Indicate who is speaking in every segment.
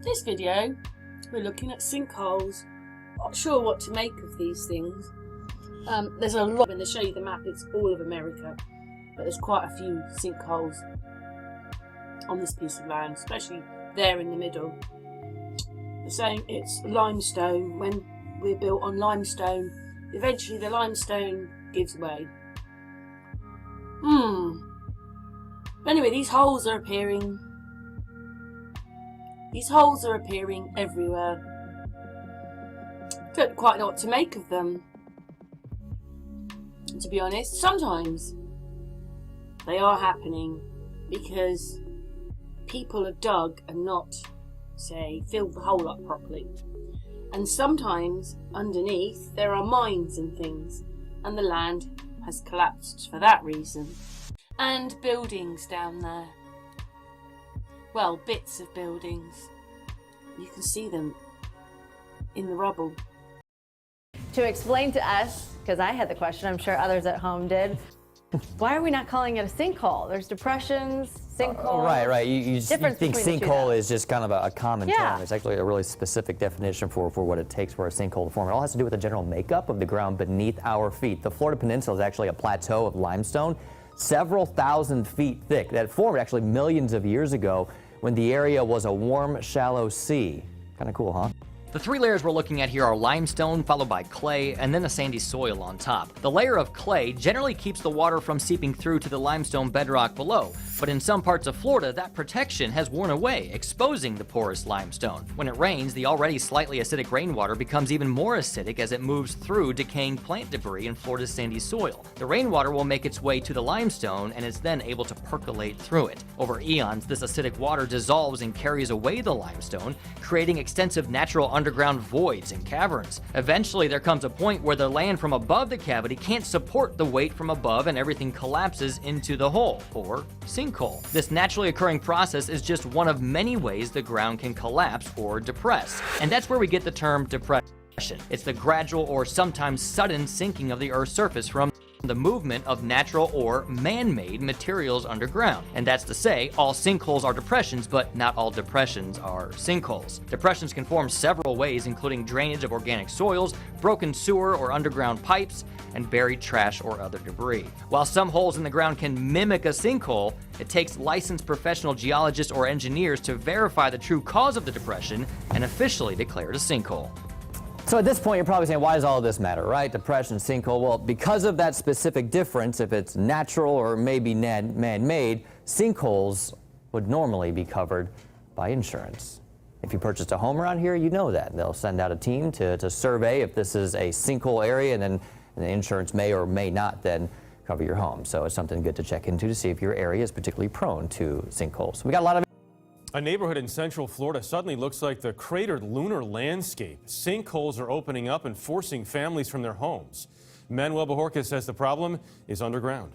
Speaker 1: this video, we're looking at sinkholes. Not sure what to make of these things. There's a lot. When they show you the map, it's all of America, but there's quite a few sinkholes on this piece of land, especially there in the middle. They're saying it's limestone. When we're built on limestone, eventually the limestone gives way. Anyway, these holes are appearing. These holes are appearing everywhere. Don't quite know what to make of them, to be honest. Sometimes they are happening because people have dug and not, say, filled the hole up properly. And sometimes underneath there are mines and things, and the land has collapsed for that reason. And buildings down there. Well, bits of buildings. You can see them in the rubble.
Speaker 2: To explain to us, because I had the question, I'm sure others at home did, why are we not calling it a sinkhole? There's depressions, sinkholes.
Speaker 3: Right. You think sinkhole is just kind of a common term. It's actually a really specific definition for what it takes for a sinkhole to form. It all has to do with the general makeup of the ground beneath our feet. The Florida Peninsula is actually a plateau of limestone, several thousand feet thick, that formed actually millions of years ago when the area was a warm, shallow sea. Kind of cool, huh?
Speaker 4: The three layers we're looking at here are limestone, followed by clay, and then a sandy soil on top. The layer of clay generally keeps the water from seeping through to the limestone bedrock below, but in some parts of Florida, that protection has worn away, exposing the porous limestone. When it rains, the already slightly acidic rainwater becomes even more acidic as it moves through decaying plant debris in Florida's sandy soil. The rainwater will make its way to the limestone and is then able to percolate through it. Over eons, this acidic water dissolves and carries away the limestone, creating extensive natural underground voids and caverns. Eventually, there comes a point where the land from above the cavity can't support the weight from above and everything collapses into the hole, or sinkhole. This naturally occurring process is just one of many ways the ground can collapse or depress. And that's where we get the term depression. It's the gradual or sometimes sudden sinking of the Earth's surface from the movement of natural or man-made materials underground. And that's to say, all sinkholes are depressions, but not all depressions are sinkholes. Depressions can form several ways, including drainage of organic soils, broken sewer or underground pipes, and buried trash or other debris. While some holes in the ground can mimic a sinkhole, it takes licensed professional geologists or engineers to verify the true cause of the depression and officially declare it a sinkhole.
Speaker 3: So at this point, you're probably saying, why does all of this matter, right? Depression, sinkhole. Well, because of that specific difference, if it's natural or maybe man-made, sinkholes would normally be covered by insurance. If you purchased a home around here, you know that. They'll send out a team to survey if this is a sinkhole area, and then the insurance may or may not then cover your home. So it's something good to check into to see if your area is particularly prone to sinkholes. We got a lot of
Speaker 5: A neighborhood in central Florida suddenly looks like the cratered lunar landscape. Sinkholes are opening up and forcing families from their homes. Manuel Bajorquez says the problem is underground.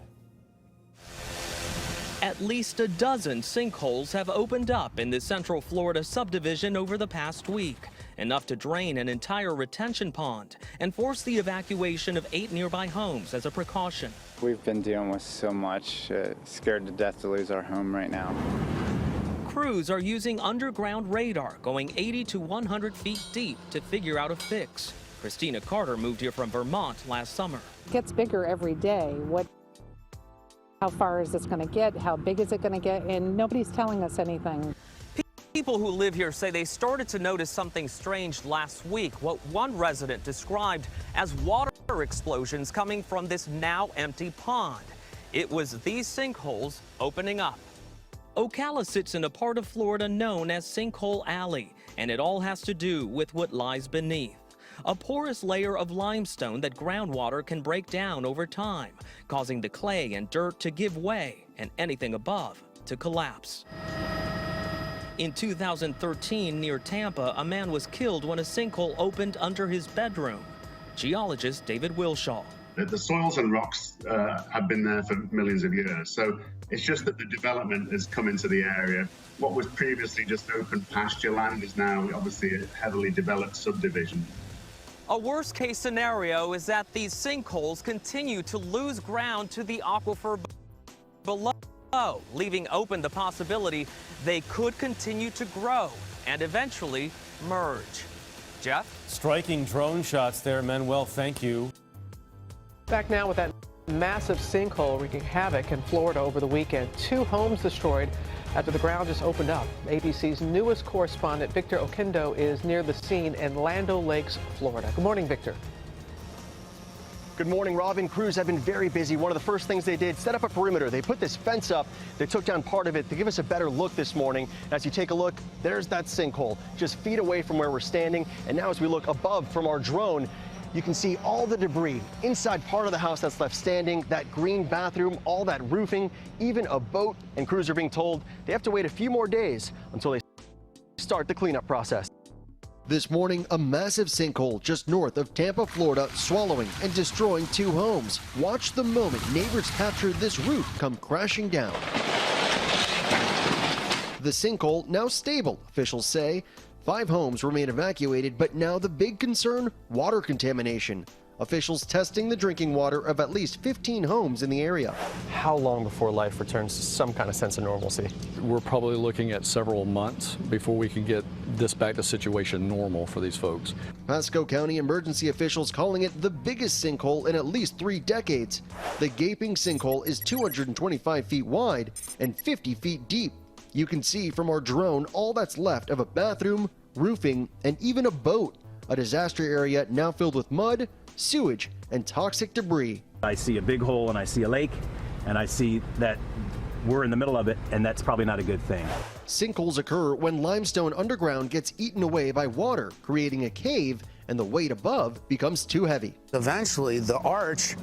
Speaker 6: At least a dozen sinkholes have opened up in the central Florida subdivision over the past week, enough to drain an entire retention pond and force the evacuation of 8 nearby homes as a precaution.
Speaker 7: We've been dealing with so much, scared to death to lose our home right now.
Speaker 6: Crews are using underground radar going 80 to 100 feet deep to figure out a fix. Christina Carter moved here from Vermont last summer.
Speaker 8: It gets bigger every day. How far is this going to get? How big is it going to get? And nobody's telling us anything.
Speaker 6: People who live here say they started to notice something strange last week, what one resident described as water explosions coming from this now empty pond. It was these sinkholes opening up. Ocala sits in a part of Florida known as Sinkhole Alley, and it all has to do with what lies beneath. A porous layer of limestone that groundwater can break down over time, causing the clay and dirt to give way and anything above to collapse. In 2013, near Tampa, a man was killed when a sinkhole opened under his bedroom. Geologist David Wilshaw.
Speaker 9: The soils and rocks have been there for millions of years, so it's just that the development has come into the area. What was previously just open pasture land is now obviously a heavily developed subdivision.
Speaker 6: A worst-case scenario is that these sinkholes continue to lose ground to the aquifer below, leaving open the possibility they could continue to grow and eventually merge. Jeff?
Speaker 5: Striking drone shots there, Manuel. Thank you.
Speaker 10: Back now with that massive sinkhole wreaking havoc in Florida over the weekend. 2 homes destroyed after the ground just opened up. ABC's newest correspondent, Victor Oquendo, is near the scene in Land O'Lakes, Florida. Good morning, Victor.
Speaker 11: Good morning, Robin. Crews have been very busy. One of the first things they did, set up a perimeter. They put this fence up. They took down part of it to give us a better look this morning. As you take a look, there's that sinkhole just feet away from where we're standing. And now as we look above from our drone, you can see all the debris inside part of the house that's left standing, that green bathroom, all that roofing, even a boat. And crews are being told they have to wait a few more days until they start the cleanup process.
Speaker 12: This morning, a massive sinkhole just north of Tampa, Florida, swallowing and destroying 2 homes. Watch the moment neighbors capture this roof come crashing down. The sinkhole now stable, officials say. 5 homes remain evacuated, but now the big concern, water contamination. Officials testing the drinking water of at least 15 homes in the area.
Speaker 11: How long before life returns to some kind of sense of normalcy?
Speaker 13: We're probably looking at several months before we can get this back to situation normal for these folks.
Speaker 12: Pasco County emergency officials calling it the biggest sinkhole in at least 3 decades. The gaping sinkhole is 225 feet wide and 50 feet deep. You can see from our drone all that's left of a bathroom, roofing, and even a boat. A disaster area now filled with mud, sewage, and toxic debris.
Speaker 14: I see a big hole and I see a lake, and I see that we're in the middle of it, and that's probably not a good thing.
Speaker 12: Sinkholes occur when limestone underground gets eaten away by water, creating a cave, and the weight above becomes too heavy.
Speaker 15: Eventually, the arch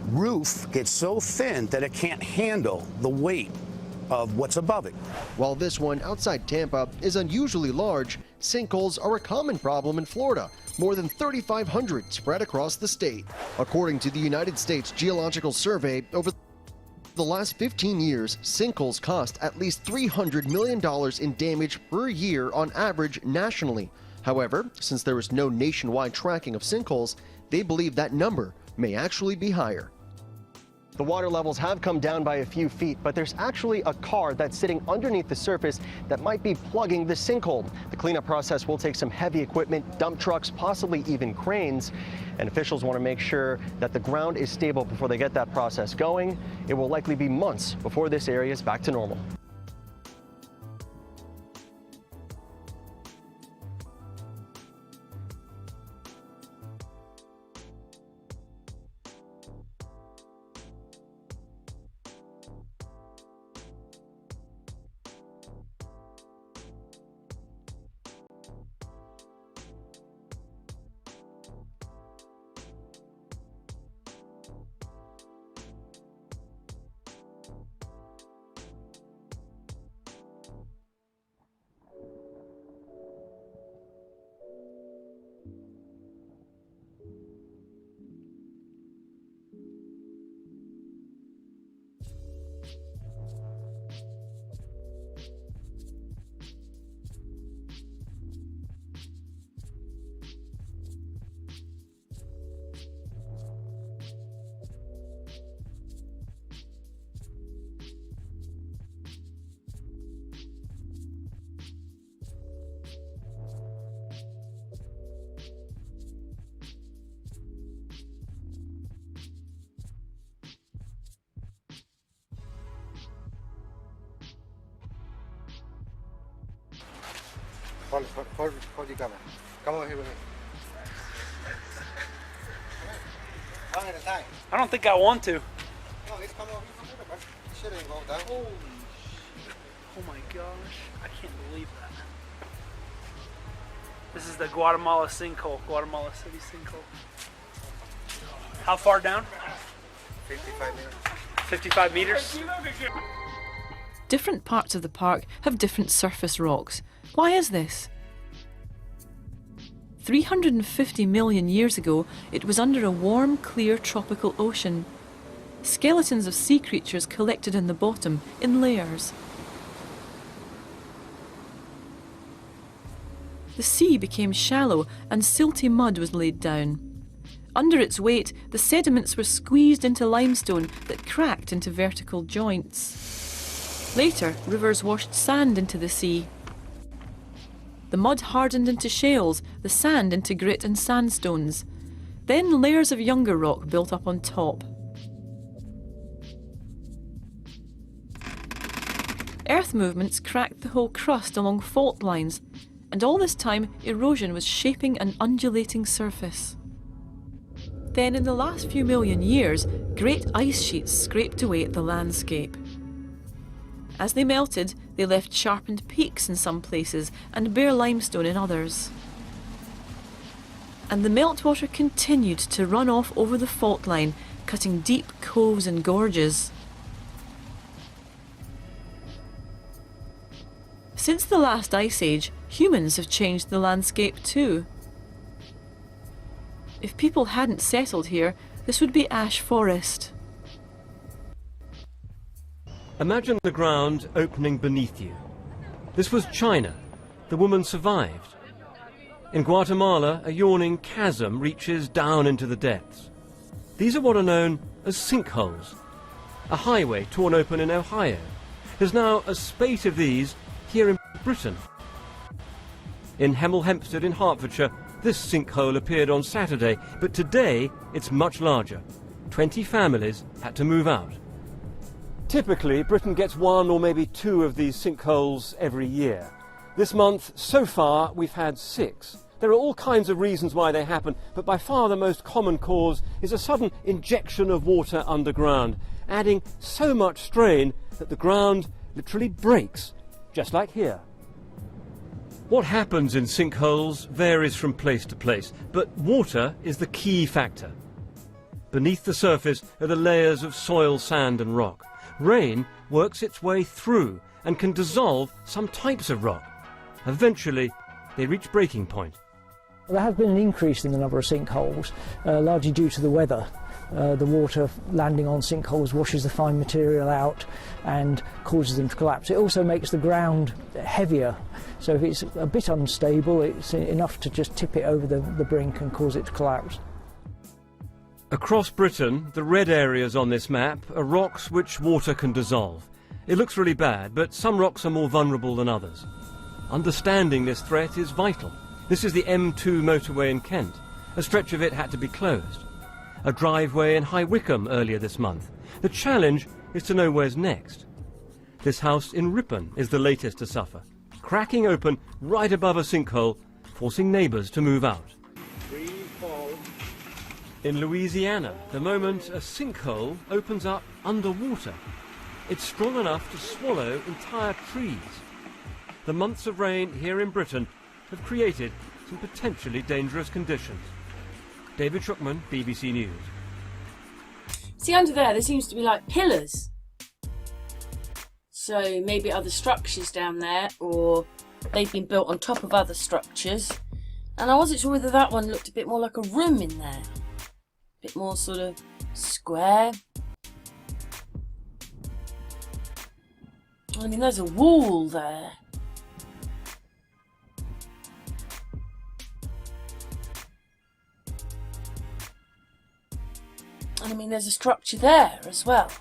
Speaker 15: roof gets so thin that it can't handle the weight of what's above it.
Speaker 12: While this one outside Tampa is unusually large, sinkholes are a common problem in Florida. More than 3,500 spread across the state. According to the United States Geological Survey, over the last 15 years, sinkholes cost at least $300 million in damage per year on average nationally. However, since there is no nationwide tracking of sinkholes, they believe that number may actually be higher.
Speaker 11: The water levels have come down by a few feet, but there's actually a car that's sitting underneath the surface that might be plugging the sinkhole. The cleanup process will take some heavy equipment, dump trucks, possibly even cranes, and officials want to make sure that the ground is stable before they get that process going. It will likely be months before this area is back to normal.
Speaker 16: Hold your camera. Come over here with me. One at a time.
Speaker 17: I don't think I want to.
Speaker 16: No, he's coming over here. Shit ain't going down.
Speaker 17: Holy shit. Oh my gosh. I can't believe that. This is the Guatemala sinkhole. Guatemala City sinkhole. How far down?
Speaker 16: 55 meters.
Speaker 17: 55 meters?
Speaker 18: Different parts of the park have different surface rocks. Why is this? 350 million years ago, it was under a warm, clear tropical ocean. Skeletons of sea creatures collected in the bottom in layers. The sea became shallow and silty mud was laid down. Under its weight, the sediments were squeezed into limestone that cracked into vertical joints. Later, rivers washed sand into the sea. The mud hardened into shales, the sand into grit and sandstones. Then layers of younger rock built up on top. Earth movements cracked the whole crust along fault lines, and all this time erosion was shaping an undulating surface. Then in the last few million years, great ice sheets scraped away at the landscape. As they melted, they left sharpened peaks in some places and bare limestone in others. And the meltwater continued to run off over the fault line, cutting deep coves and gorges. Since the last ice age, humans have changed the landscape too. If people hadn't settled here, this would be ash forest.
Speaker 19: Imagine the ground opening beneath you. This was China. The woman survived. In Guatemala, a yawning chasm reaches down into the depths. These are what are known as sinkholes. A highway torn open in Ohio. There's now a spate of these here in Britain. In Hemel Hempstead in Hertfordshire, this sinkhole appeared on Saturday, but today it's much larger. 20 families had to move out. Typically, Britain gets 1 or maybe 2 of these sinkholes every year. This month, so far, we've had 6. There are all kinds of reasons why they happen, but by far the most common cause is a sudden injection of water underground, adding so much strain that the ground literally breaks, just like here. What happens in sinkholes varies from place to place, but water is the key factor. Beneath the surface are the layers of soil, sand and rock. Rain works its way through and can dissolve some types of rock. Eventually, they reach breaking point.
Speaker 20: There has been an increase in the number of sinkholes, largely due to the weather. The water landing on sinkholes washes the fine material out and causes them to collapse. It also makes the ground heavier, so if it's a bit unstable, it's enough to just tip it over the brink and cause it to collapse.
Speaker 19: Across Britain, the red areas on this map are rocks which water can dissolve. It looks really bad, but some rocks are more vulnerable than others. Understanding this threat is vital. This is the M2 motorway in Kent. A stretch of it had to be closed. A driveway in High Wycombe earlier this month. The challenge is to know where's next. This house in Ripon is the latest to suffer, cracking open right above a sinkhole, forcing neighbours to move out. In Louisiana, the moment a sinkhole opens up underwater, it's strong enough to swallow entire trees. The months of rain here in Britain have created some potentially dangerous conditions. David Schuckman, BBC News.
Speaker 1: See, under there seems to be like pillars. So maybe other structures down there, or they've been built on top of other structures. And I wasn't sure whether that one looked a bit more like a room in there. A bit more sort of square. I mean, there's a wall there. And I mean, there's a structure there as well,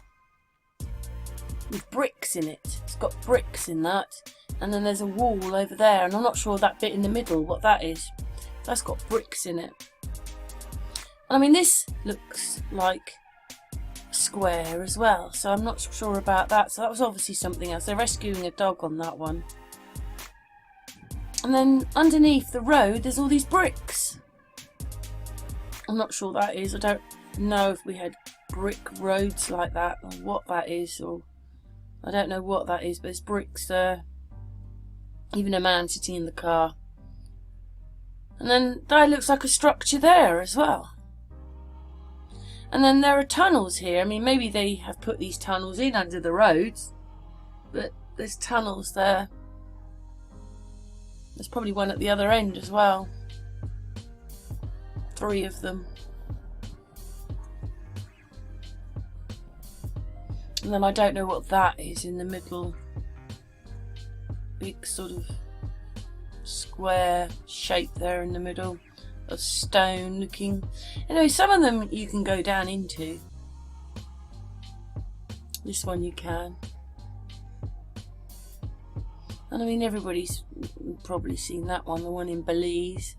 Speaker 1: with bricks in it. It's got bricks in that. And then there's a wall over there, and I'm not sure that bit in the middle, what that is. That's got bricks in it. And I mean, this looks like a square as well, so I'm not sure about that. So that was obviously something else. They're rescuing a dog on that one. And then underneath the road, there's all these bricks. I'm not sure what that is. I don't know if we had brick roads like that, or what that is, or I don't know what that is, but there's bricks there. Even a man sitting in the car. And then that looks like a structure there as well. And then there are tunnels here. I mean, maybe they have put these tunnels in under the roads, but there's tunnels there. There's probably one at the other end as well. 3 of them. And then I don't know what that is in the middle. Big sort of square shape there in the middle of stone looking. Anyway, some of them you can go down into. This one you can. And I mean, everybody's probably seen that one, the one in Belize.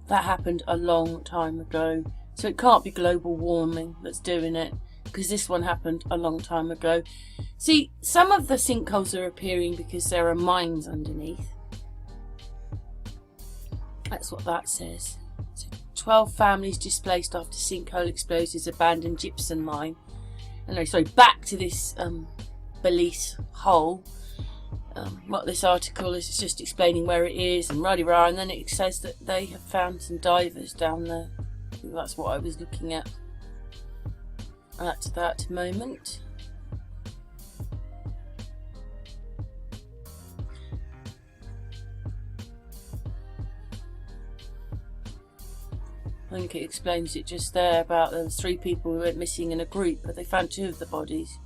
Speaker 1: That happened a long time ago. So it can't be global warming that's doing it, because this one happened a long time ago. See, some of the sinkholes are appearing because there are mines underneath. That's what that says. So 12 families displaced after sinkhole explodes abandoned gypsum mine. And no, sorry, back to this Belize hole. What this article is, it's just explaining where it is and rah-de-rah, and then it says that they have found some divers down there. I think that's what I was looking at that moment. I think it explains it just there about there was 3 people who went missing in a group, but they found 2 of the bodies.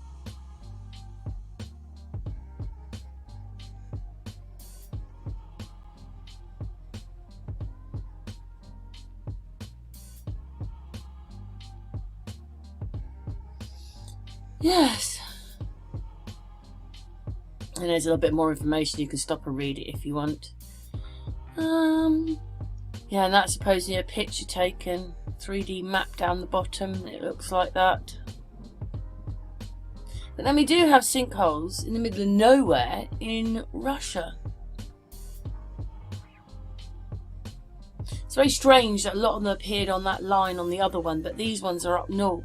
Speaker 1: Yes. And there's a little bit more information. You can stop and read it if you want. Yeah, and that's supposedly a picture taken, 3D map down the bottom. It looks like that. But then we do have sinkholes in the middle of nowhere in Russia. It's very strange that a lot of them appeared on that line on the other one, but these ones are up north.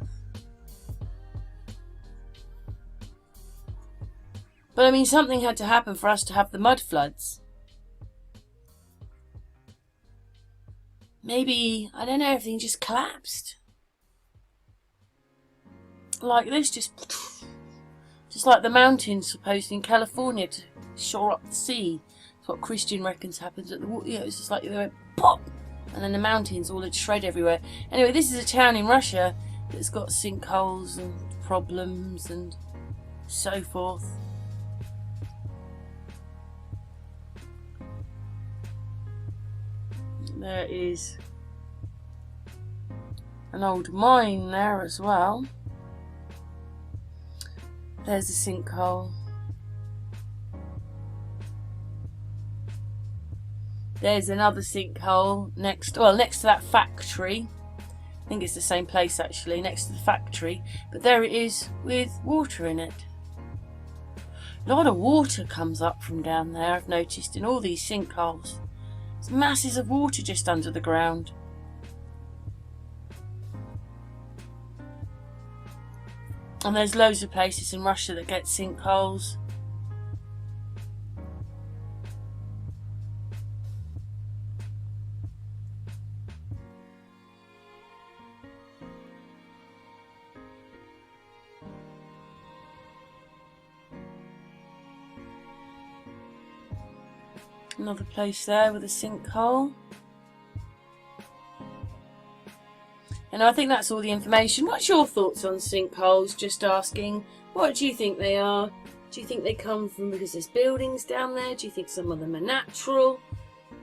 Speaker 1: But I mean, something had to happen for us to have the mud floods. Maybe, I don't know, everything just collapsed. Like this, just like the mountains supposedly in California to shore up the sea. That's what Christian reckons happens at the water. You know, it's just like they went pop, and then the mountains all had shred everywhere. Anyway, this is a town in Russia that's got sinkholes and problems and so forth. There is an old mine there as well. There's a sinkhole. There's another sinkhole next to that factory. I think it's the same place actually, next to the factory. But there it is with water in it. A lot of water comes up from down there, I've noticed, in all these sinkholes. There's masses of water just under the ground. And there's loads of places in Russia that get sinkholes. Another place there with a sinkhole. And I think that's all the information. What's your thoughts on sinkholes? Just asking. What do you think they are? Do you think they come from because there's buildings down there? Do you think some of them are natural?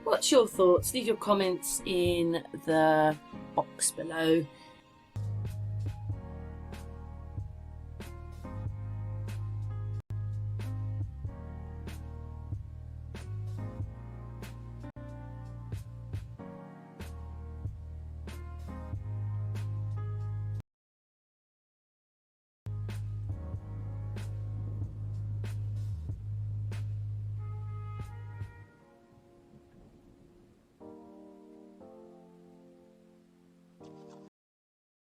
Speaker 1: What's your thoughts? Leave your comments in the box below.